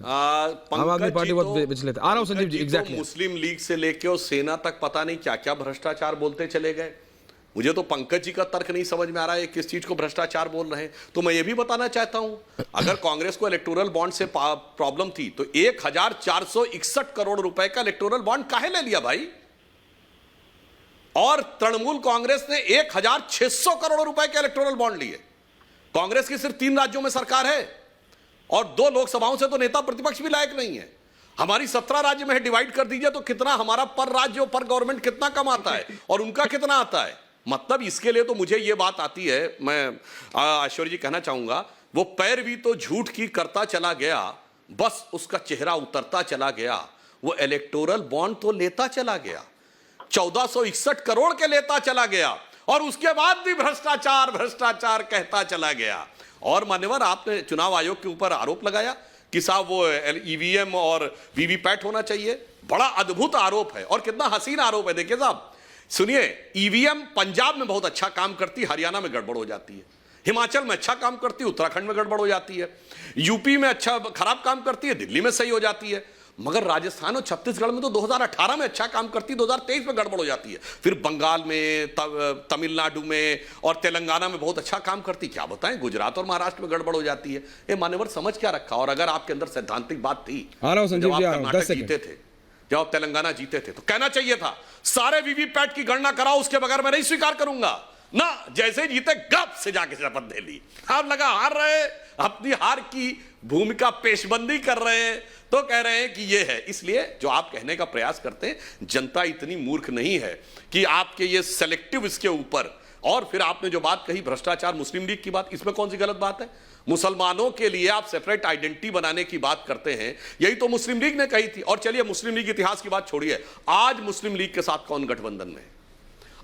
आम आदमी पार्टी बहुत तो विचलित है। आ रहा हूं संजीव जी, एग्जैक्टली। मुस्लिम लीग से लेके और सेना तक पता नहीं क्या क्या भ्रष्टाचार बोलते चले गए। मुझे तो पंकज जी का तर्क नहीं समझ में आ रहा है किस चीज को भ्रष्टाचार बोल रहे हैं। तो मैं ये भी बताना चाहता हूं, अगर कांग्रेस को इलेक्टोरल बॉन्ड से प्रॉब्लम थी तो 1461 करोड़ रुपए का इलेक्टोरल बॉन्ड काहे ले लिया भाई? और तृणमूल कांग्रेस ने 1600 करोड़ रुपए के इलेक्टोरल बॉन्ड लिए। कांग्रेस की सिर्फ 3 राज्यों में सरकार है और 2 लोकसभाओं से तो नेता प्रतिपक्ष भी लायक नहीं है। हमारी 17 राज्य में डिवाइड कर दीजिए तो कितना हमारा पर राज्य पर गवर्नमेंट कितना कम आता है और उनका कितना आता है। मतलब इसके लिए तो मुझे यह बात आती है, मैं ऐश्वर्य जी कहना चाहूंगा, वो पैर भी तो झूठ की करता चला गया, बस उसका चेहरा उतरता चला गया। वो इलेक्टोरल बॉन्ड तो लेता चला गया, 1461 करोड़ के लेता चला गया और उसके बाद भी भ्रष्टाचार भ्रष्टाचार कहता चला गया। और मान्यवर, आपने चुनाव आयोग के ऊपर आरोप लगाया कि साहब वो ईवीएम और वीवीपैट होना चाहिए। बड़ा अद्भुत आरोप है और कितना हसीन आरोप है। देखिए साहब, सुनिए, ईवीएम पंजाब में बहुत अच्छा काम करती, हरियाणा में गड़बड़ हो जाती है। हिमाचल में अच्छा काम करती है, उत्तराखंड में गड़बड़ हो जाती है। यूपी में अच्छा खराब काम करती है, दिल्ली में सही हो जाती है। मगर राजस्थान और छत्तीसगढ़ में तो 2018 में अच्छा काम करती, 2023 में गड़बड़ हो जाती है। फिर बंगाल में, तमिलनाडु में और तेलंगाना में बहुत अच्छा काम करती। क्या बताएं, गुजरात और महाराष्ट्र में गड़बड़ हो जाती है। ये मान्यवर समझ क्या रखा? और अगर आपके अंदर सैद्धांतिक बात थी, जब आप कर्नाटक जीते थे, जब आप तेलंगाना जीते थे, तो कहना चाहिए था सारे वीवीपैट की गणना कराओ, उसके बगैर मैं नहीं स्वीकार करूंगा ना। जैसे जीते गप से जाके शपथ ले ली। आप लगा हार रहे, अपनी हार की भूमिका पेशबंदी कर रहे हैं तो कह रहे हैं कि ये है। इसलिए जो आप कहने का प्रयास करते हैं, जनता इतनी मूर्ख नहीं है कि आपके ये सेलेक्टिव इसके ऊपर। और फिर आपने जो बात कही भ्रष्टाचार, मुस्लिम लीग की बात, इसमें कौन सी गलत बात है? मुसलमानों के लिए आप सेपरेट आइडेंटिटी बनाने की बात करते हैं, यही तो मुस्लिम लीग ने कही थी। और चलिए मुस्लिम लीग इतिहास की बात छोड़िए, आज मुस्लिम लीग के साथ कौन गठबंधन में है?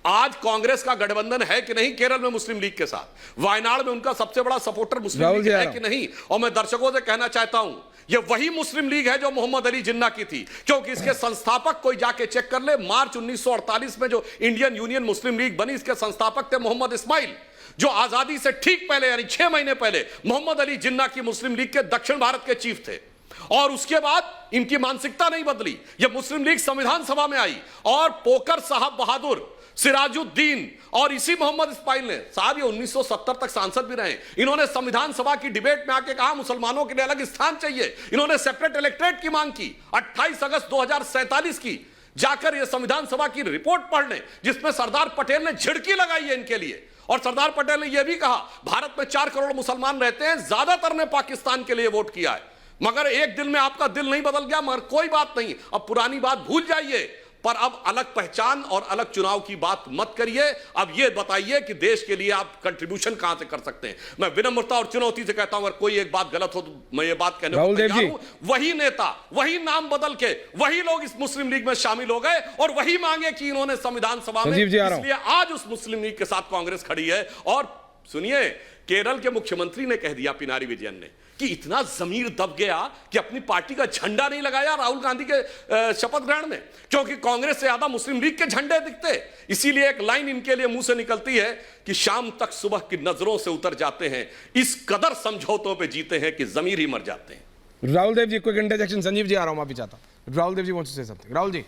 आज कांग्रेस का गठबंधन है कि नहीं केरल में मुस्लिम लीग के साथ? वायनाड में उनका सबसे बड़ा सपोर्टर मुस्लिम लीग है कि नहीं? और मैं दर्शकों से कहना चाहता हूं, यह वही मुस्लिम लीग है जो मोहम्मद अली जिन्ना की थी, क्योंकि इसके संस्थापक कोई जाके चेक कर ले, मार्च 1948 में जो इंडियन यूनियन मुस्लिम लीग बनी, इसके संस्थापक थे मोहम्मद इस्माइल, जो आजादी से ठीक पहले यानी 6 महीने पहले मोहम्मद अली जिन्ना की मुस्लिम लीग के दक्षिण भारत के चीफ थे। और उसके बाद इनकी मानसिकता नहीं बदली, यह मुस्लिम लीग संविधान सभा में आई और पोकर साहब बहादुर, सिराजुद्दीन और इसी मोहम्मद इस्माइल ने, साहब ये 1970 तक सांसद भी रहे, इन्होंने संविधान सभा की डिबेट में आके कहा मुसलमानों के लिए अलग स्थान चाहिए। इन्होंने सेपरेट इलेक्टोरेट की मांग की। 28 अगस्त 2047 की जाकर ये संविधान सभा की रिपोर्ट पढ़ लें, जिसमें सरदार पटेल ने झिड़की लगाई है इनके लिए। और सरदार पटेल ने यह भी कहा भारत में 4 करोड़ मुसलमान रहते हैं, ज्यादातर ने पाकिस्तान के लिए वोट किया है। मगर एक दिन में आपका दिल नहीं बदल गया, मगर कोई बात नहीं, अब पुरानी बात भूल जाइए, पर अब अलग पहचान और अलग चुनाव की बात मत करिए। अब यह बताइए कि देश के लिए आप कंट्रीब्यूशन कहां से कर सकते हैं। मैं विनम्रता और चुनौती से कहता हूं, अगर कोई एक बात गलत हो तो मैं ये बात कहने को तैयार हूं। वही नेता, वही नाम बदल के वही लोग इस मुस्लिम लीग में शामिल हो गए और वही मांगे कि इन्होंने संविधान सभा में, इसलिए आज उस मुस्लिम लीग के साथ कांग्रेस खड़ी है। और सुनिए, केरल के मुख्यमंत्री ने कह दिया, पिनारी विजयन ने, कि इतना जमीर दब गया कि अपनी पार्टी का झंडा नहीं लगाया राहुल गांधी के शपथ ग्रहण में, क्योंकि कांग्रेस से ज्यादा मुस्लिम लीग के झंडे दिखते। इसीलिए एक लाइन इनके लिए मुंह से निकलती है कि शाम तक सुबह की नजरों से उतर जाते हैं, इस कदर समझौतों पे जीते हैं कि जमीर ही मर जाते हैं। Rahul Dev ji, quick interjection. संजीव जी आ रहा हूं, माफी चाहता हूं। Rahul Dev ji wants to say something. Rahul ji,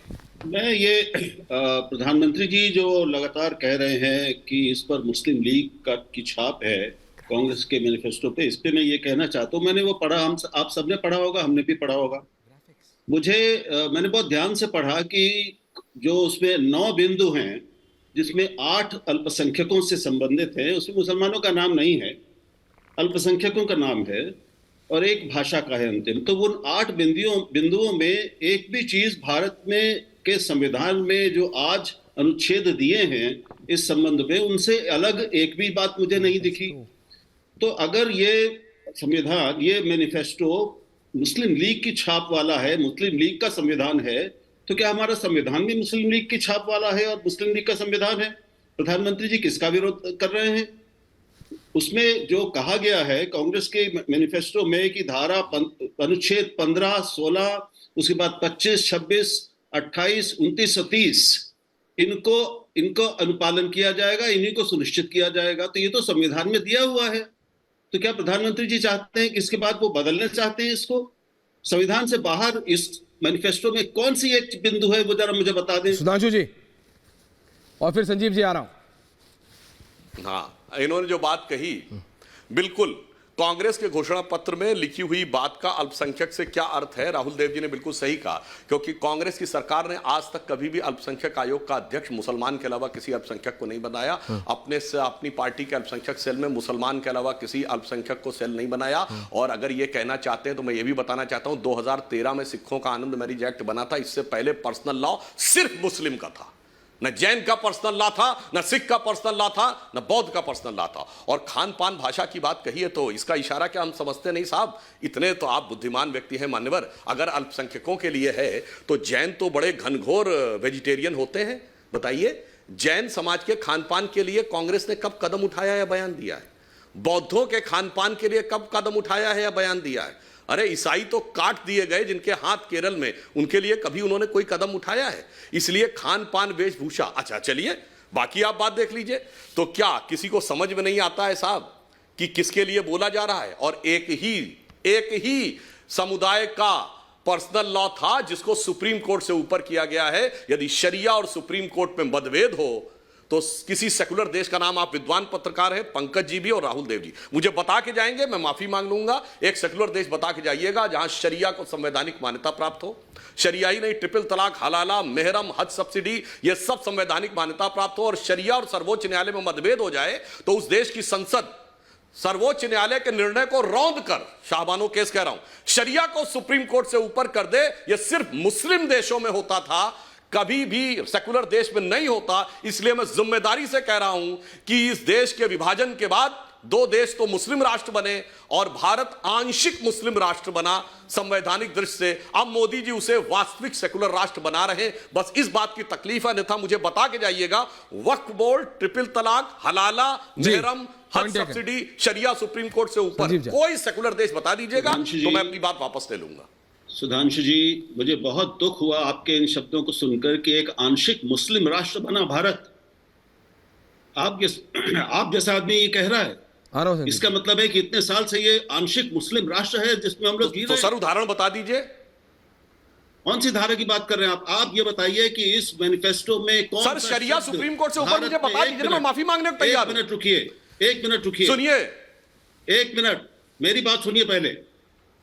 मैं ये प्रधानमंत्री जी जो लगातार कह रहे हैं कि इस पर मुस्लिम लीग की छाप है कांग्रेस के मैनिफेस्टो पे, इस पे मैं ये कहना चाहता हूँ, मैंने वो पढ़ा, हम आप सबने पढ़ा होगा, हमने भी पढ़ा होगा। मैंने बहुत ध्यान से पढ़ा कि जो उसमें 9 बिंदु हैं, जिसमें 8 अल्पसंख्यकों से संबंधित हैं, उसमें मुसलमानों का नाम नहीं है, अल्पसंख्यकों का नाम है और एक भाषा का है अंतिम। तो उन 8 बिंदुओं में एक भी चीज भारत में के संविधान में जो आज अनुच्छेद दिए हैं इस संबंध में, उनसे अलग एक भी बात मुझे नहीं दिखी। तो अगर ये संविधान, ये मैनिफेस्टो मुस्लिम लीग की छाप वाला है, मुस्लिम लीग का संविधान है, तो क्या हमारा संविधान भी मुस्लिम लीग की छाप वाला है और मुस्लिम लीग का संविधान है? प्रधानमंत्री जी किसका विरोध कर रहे हैं? उसमें जो कहा गया है कांग्रेस के मैनिफेस्टो में कि धारा अनुच्छेद 15, 16, उसके बाद 25, 26, 28, 29 और 30 इनको अनुपालन किया जाएगा, इन्हीं को सुनिश्चित किया जाएगा। तो ये तो संविधान में दिया हुआ है। तो क्या प्रधानमंत्री जी चाहते हैं कि इसके बाद वो बदलना चाहते हैं इसको? संविधान से बाहर इस मैनिफेस्टो में कौन सी एक बिंदु है, वो जरा मुझे बता दें। सुधांशु जी और फिर संजीव जी आ रहा हूं। हाँ, इन्होंने जो बात कही, बिल्कुल कांग्रेस के घोषणा पत्र में लिखी हुई बात का अल्पसंख्यक से क्या अर्थ है, राहुल देव जी ने बिल्कुल सही कहा, क्योंकि कांग्रेस की सरकार ने आज तक कभी भी अल्पसंख्यक आयोग का अध्यक्ष मुसलमान के अलावा किसी अल्पसंख्यक को नहीं बनाया। अपनी पार्टी के अल्पसंख्यक सेल में मुसलमान के अलावा किसी अल्पसंख्यक को सेल नहीं बनाया। और अगर ये कहना चाहते हैं तो मैं ये भी बताना चाहता हूं, 2013 में सिखों का आनंद मैरिज एक्ट बना था। इससे पहले पर्सनल लॉ सिर्फ मुस्लिम का था, न जैन का पर्सनल लॉ था, न सिख का पर्सनल लॉ था, न बौद्ध का पर्सनल लॉ था। और खान पान भाषा की बात कही है तो इसका इशारा क्या हम समझते नहीं साहब? इतने तो आप बुद्धिमान व्यक्ति हैं मान्यवर। अगर अल्पसंख्यकों के लिए है तो जैन तो बड़े घनघोर वेजिटेरियन होते हैं। बताइए, जैन समाज के खान पान के लिए कांग्रेस ने कब कदम उठाया या बयान दिया है? बौद्धों के खान पान के लिए कब कदम उठाया है या बयान दिया है? अरे ईसाई तो काट दिए गए जिनके हाथ केरल में, उनके लिए कभी उन्होंने कोई कदम उठाया है? इसलिए खान पान वेशभूषा, अच्छा चलिए बाकी आप बात देख लीजिए। तो क्या किसी को समझ में नहीं आता है साहब कि किसके लिए बोला जा रहा है? और एक ही समुदाय का पर्सनल लॉ था जिसको सुप्रीम कोर्ट से ऊपर किया गया है। यदि शरिया और सुप्रीम कोर्ट में मतभेद हो तो किसी सेकुलर देश का नाम, आप विद्वान पत्रकार हैं पंकज जी भी और राहुल देव जी, मुझे बता के जाएंगे, मैं माफी मांग लूंगा। एक सेकुलर देश बता के जाइएगा जहां शरिया को संवैधानिक मान्यता प्राप्त हो। शरिया ही नहीं, ट्रिपल तलाक, हलाला, मेहरम, हज सब्सिडी, ये सब संवैधानिक मान्यता प्राप्त हो। और शरिया और सर्वोच्च न्यायालय में मतभेद हो जाए तो उस देश की संसद सर्वोच्च न्यायालय के निर्णय को रौंद कर, शाहबानो केस कह रहा हूं, शरिया को सुप्रीम कोर्ट से ऊपर कर दे। यह सिर्फ मुस्लिम देशों में होता था, कभी भी सेकुलर देश में नहीं होता। इसलिए मैं जिम्मेदारी से कह रहा हूं कि इस देश के विभाजन के बाद 2 देश तो मुस्लिम राष्ट्र बने और भारत आंशिक मुस्लिम राष्ट्र बना संवैधानिक दृष्टि से। अब मोदी जी उसे वास्तविक सेकुलर राष्ट्र बना रहे, बस इस बात की तकलीफ है। अन्यथा मुझे बता के जाइएगा, वक्फ बोर्ड, ट्रिपल तलाक, हलाला, मेहरम, हज सब्सिडी, शरिया सुप्रीम कोर्ट से ऊपर कोई सेकुलर देश बता दीजिएगा तो मैं अपनी बात वापस ले लूंगा। सुधांशु जी, मुझे बहुत दुख हुआ आपके इन शब्दों को सुनकर कि एक आंशिक मुस्लिम राष्ट्र बना भारत। आप जैसा आदमी ये कह रहा है, इसका मतलब है कि इतने साल से ये आंशिक मुस्लिम राष्ट्र है जिसमें हम लोग जी रहे हैं। तो सर उदाहरण बता दीजिए, कौन सी धारा की बात कर रहे हैं आप ये बताइए कि इस मैनिफेस्टो में कौन सर शरिया सुप्रीम कोर्ट से ऊपर, मुझे बता दीजिए, मैं माफी मांगने को तैयार हूं। एक मिनट रुकिए, सुनिए, 1 मिनट मेरी बात सुनिए पहले।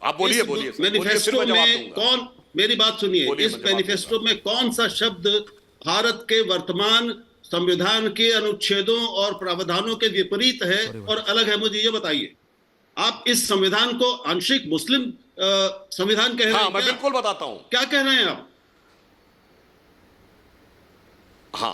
आप बोलिए मैनिफेस्टो में कौन, मेरी बात सुनिए, इस मैनिफेस्टो में कौन सा शब्द भारत के वर्तमान संविधान के अनुच्छेदों और प्रावधानों के विपरीत है और अलग है, मुझे ये बताइए। आप इस संविधान को आंशिक मुस्लिम संविधान कह रहे हैं? मैं बिल्कुल बताता हूं। क्या कह रहे हैं आप?